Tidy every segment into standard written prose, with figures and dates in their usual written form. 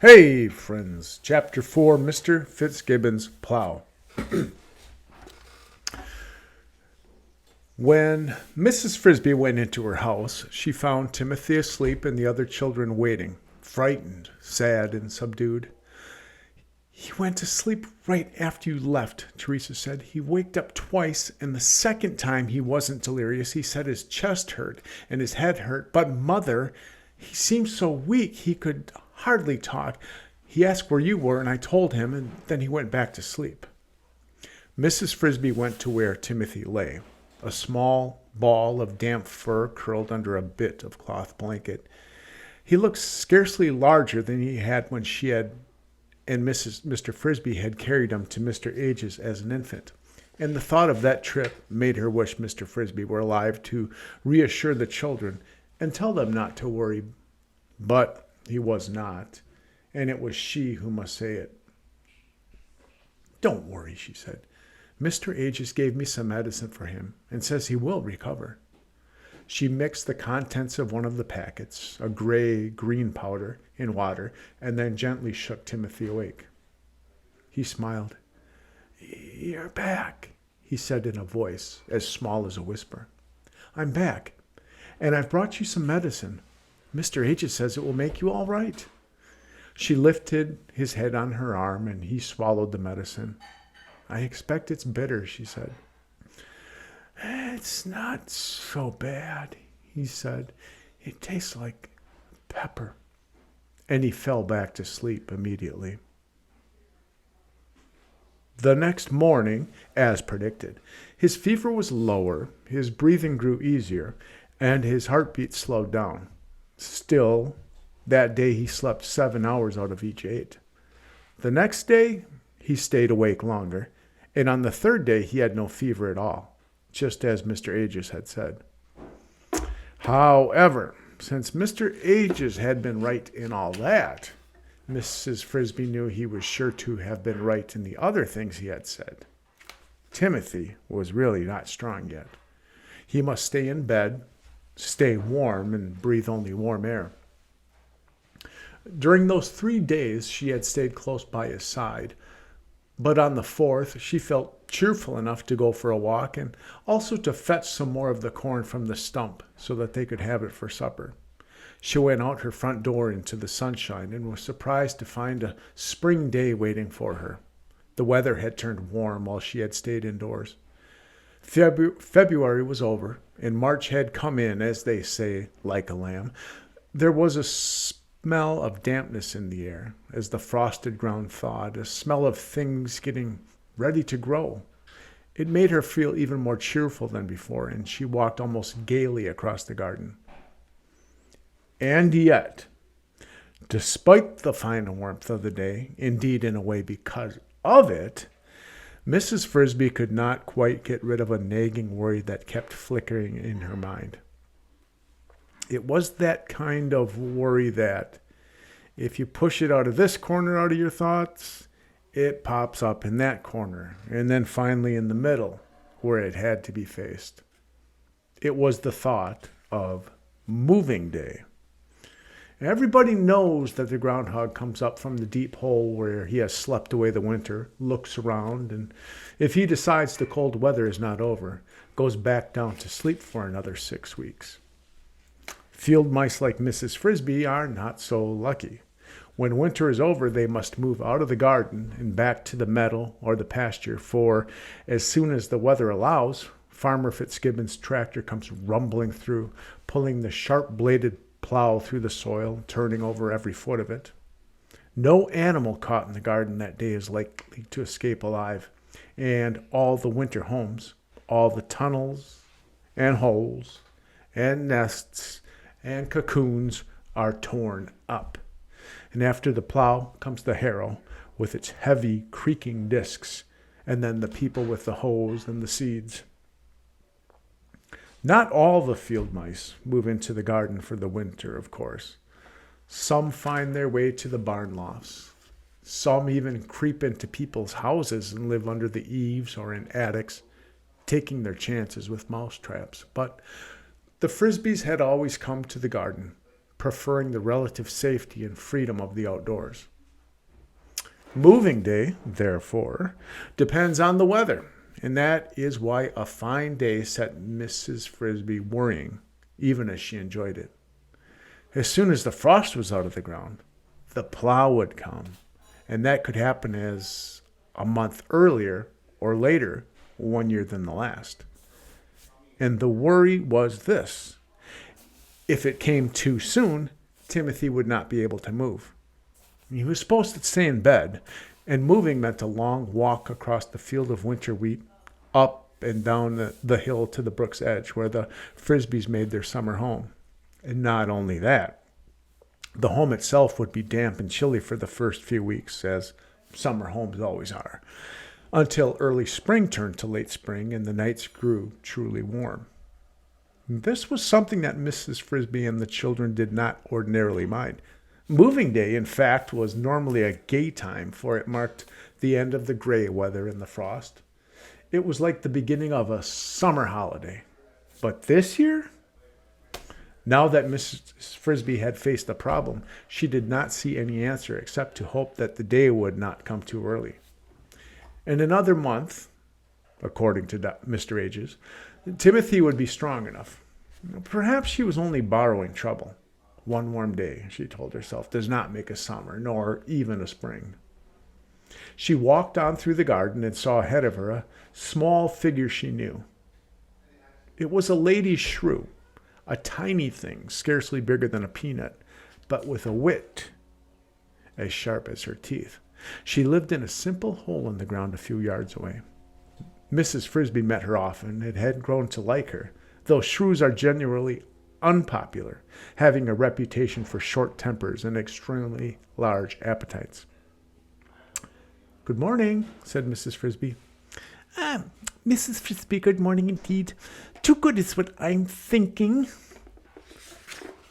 Hey, friends. Chapter 4, Mr. Fitzgibbon's Plow. When Mrs. Frisby went into her house, she found Timothy asleep and the other children waiting, frightened, sad, and subdued. He went to sleep right after you left, Teresa said. He waked up twice, and the second time he wasn't delirious. He said his chest hurt and his head hurt. But, Mother, he seemed so weak he could hardly talk. He asked where you were, and I told him, and then he went back to sleep. Mrs. Frisby went to where Timothy lay, a small ball of damp fur curled under a bit of cloth blanket. He looked scarcely larger than he had when she had and Mr. Frisby had carried him to Mr. Age's as an infant. And the thought of that trip made her wish Mr. Frisby were alive to reassure the children and tell them not to worry. But he was not, and it was she who must say it. "Don't worry," she said. "Mr. Ages gave me some medicine for him and says he will recover." She mixed the contents of one of the packets, a gray-green powder, in water, and then gently shook Timothy awake. He smiled. "You're back," he said in a voice as small as a whisper. "I'm back, and I've brought you some medicine. Mr. Ages says it will make you all right." She lifted his head on her arm, and he swallowed the medicine. "I expect it's bitter," she said. "It's not so bad," he said. "It tastes like pepper." And he fell back to sleep immediately. The next morning, as predicted, his fever was lower, his breathing grew easier, and his heartbeat slowed down. Still, that day he slept 7 hours out of each 8. The next day, he stayed awake longer, and on the third day he had no fever at all, just as Mr. Ages had said. However, since Mr. Ages had been right in all that, Mrs. Frisby knew he was sure to have been right in the other things he had said. Timothy was really not strong yet. He must stay in bed, stay warm, and breathe only warm air. During those 3 days, she had stayed close by his side, but on the 4th, she felt cheerful enough to go for a walk and also to fetch some more of the corn from the stump so that they could have it for supper. She went out her front door into the sunshine and was surprised to find a spring day waiting for her. The weather had turned warm while she had stayed indoors. February was over, and March had come in, as they say, like a lamb. There was a smell of dampness in the air as the frosted ground thawed, a smell of things getting ready to grow. It made her feel even more cheerful than before, and she walked almost gaily across the garden. And yet, despite the fine warmth of the day, indeed in a way because of it, Mrs. Frisby could not quite get rid of a nagging worry that kept flickering in her mind. It was that kind of worry that, if you push it out of this corner out of your thoughts, it pops up in that corner, and then finally in the middle, where it had to be faced. It was the thought of moving day. Everybody knows that the groundhog comes up from the deep hole where he has slept away the winter, looks around, and if he decides the cold weather is not over, goes back down to sleep for another 6 weeks. Field mice like Mrs. Frisby are not so lucky. When winter is over, they must move out of the garden and back to the meadow or the pasture, for as soon as the weather allows, Farmer Fitzgibbon's tractor comes rumbling through, pulling the sharp-bladed plow through the soil, turning over every foot of it. No animal caught in the garden that day is likely to escape alive, and all the winter homes, all the tunnels and holes and nests and cocoons are torn up. And after the plow comes the harrow with its heavy, creaking discs, and then the people with the hoes and the seeds. Not all the field mice move into the garden for the winter, of course. Some find their way to the barn lofts. Some even creep into people's houses and live under the eaves or in attics, taking their chances with mouse traps. But the Frisbys had always come to the garden, preferring the relative safety and freedom of the outdoors. Moving day, therefore, depends on the weather, and that is why a fine day set Mrs. Frisby worrying, even as she enjoyed it. As soon as the frost was out of the ground, the plow would come, and that could happen as a month earlier or later, one year than the last. And the worry was this: if it came too soon, Timothy would not be able to move. He was supposed to stay in bed, and moving meant a long walk across the field of winter wheat, up and down the hill to the brook's edge where the Frisbys made their summer home. And not only that, the home itself would be damp and chilly for the first few weeks, as summer homes always are, until early spring turned to late spring and the nights grew truly warm. This was something that Mrs. Frisby and the children did not ordinarily mind. Moving day, in fact, was normally a gay time, for it marked the end of the gray weather and the frost. It was like the beginning of a summer holiday. But this year, now that Mrs. Frisby had faced the problem, she did not see any answer except to hope that the day would not come too early. In another month, according to Mr. Ages, Timothy would be strong enough. Perhaps she was only borrowing trouble. One warm day, she told herself, does not make a summer, nor even a spring. She walked on through the garden and saw ahead of her a small figure she knew. It was a lady's shrew, a tiny thing, scarcely bigger than a peanut, but with a wit as sharp as her teeth. She lived in a simple hole in the ground a few yards away. Mrs. Frisby met her often and had grown to like her, though shrews are generally unpopular, having a reputation for short tempers and extremely large appetites. "Good morning," said Mrs. Frisby. Mrs. Frisby, good morning indeed. Too good is what I'm thinking."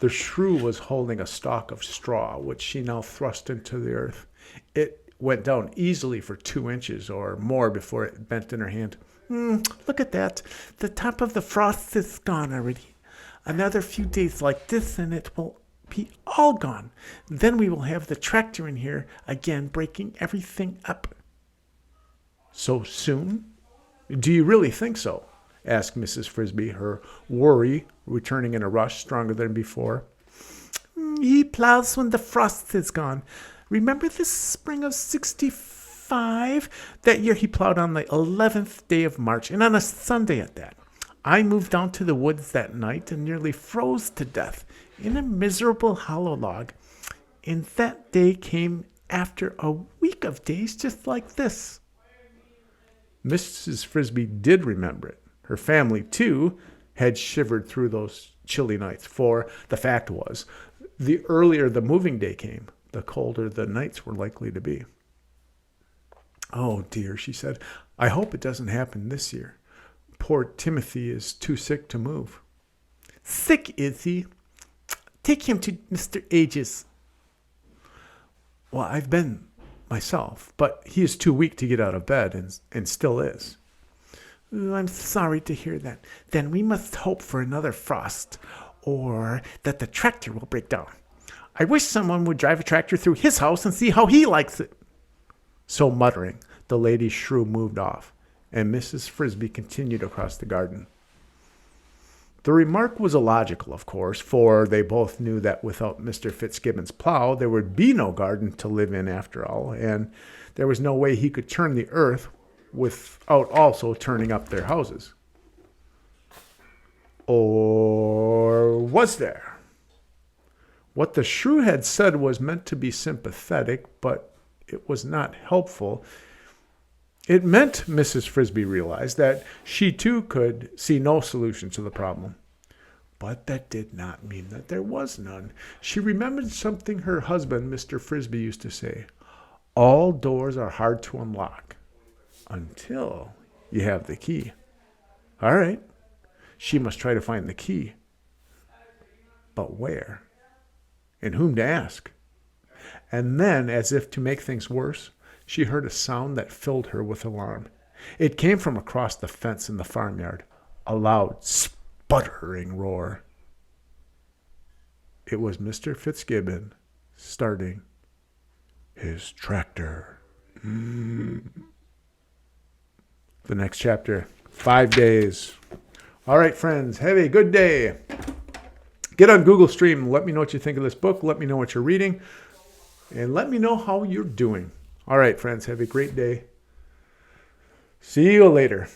The shrew was holding a stalk of straw, which she now thrust into the earth. It went down easily for 2 inches or more before it bent in her hand. Look at that. The top of the frost is gone already. Another few days like this and it will be all gone. Then we will have the tractor in here again, breaking everything up. "So soon? Do you really think so?" asked Mrs. Frisby, her worry returning in a rush stronger than before. He plows when the frost is gone. Remember this spring of 65? That year he plowed on the 11th day of March, and on a Sunday at that. I moved down to the woods that night and nearly froze to death in a miserable hollow log. And that day came after a week of days just like this. Mrs. Frisby did remember it. Her family, too, had shivered through those chilly nights, for the fact was, the earlier the moving day came, the colder the nights were likely to be. "Oh, dear," she said, "I hope it doesn't happen this year. Poor Timothy is too sick to move." "Sick, is he? Take him to Mr. Ages." "Well, I've been myself, but he is too weak to get out of bed, and still is." "I'm sorry to hear that. Then we must hope for another frost, or that the tractor will break down. I wish someone would drive a tractor through his house and see how he likes it." So muttering, the lady's shrew moved off, and Mrs. Frisby continued across the garden. The remark was illogical, of course, for they both knew that without Mr. Fitzgibbon's plow, there would be no garden to live in after all, and there was no way he could turn the earth without also turning up their houses. Or was there? What the shrew had said was meant to be sympathetic, but it was not helpful. It meant, Mrs. Frisby realized, that she too could see no solution to the problem. But that did not mean that there was none. She remembered something her husband, Mr. Frisby, used to say: "All doors are hard to unlock until you have the key." All right, she must try to find the key. But where? And whom to ask? And then, as if to make things worse, she heard a sound that filled her with alarm. It came from across the fence in the farmyard, a loud, sputtering roar. it was Mr. Fitzgibbon starting his tractor. The next chapter, 5 days. All right, friends, have a good day. Get on Google Stream. Let me know what you think of this book. Let me know what you're reading. And let me know how you're doing. All right, friends, have a great day. See you later.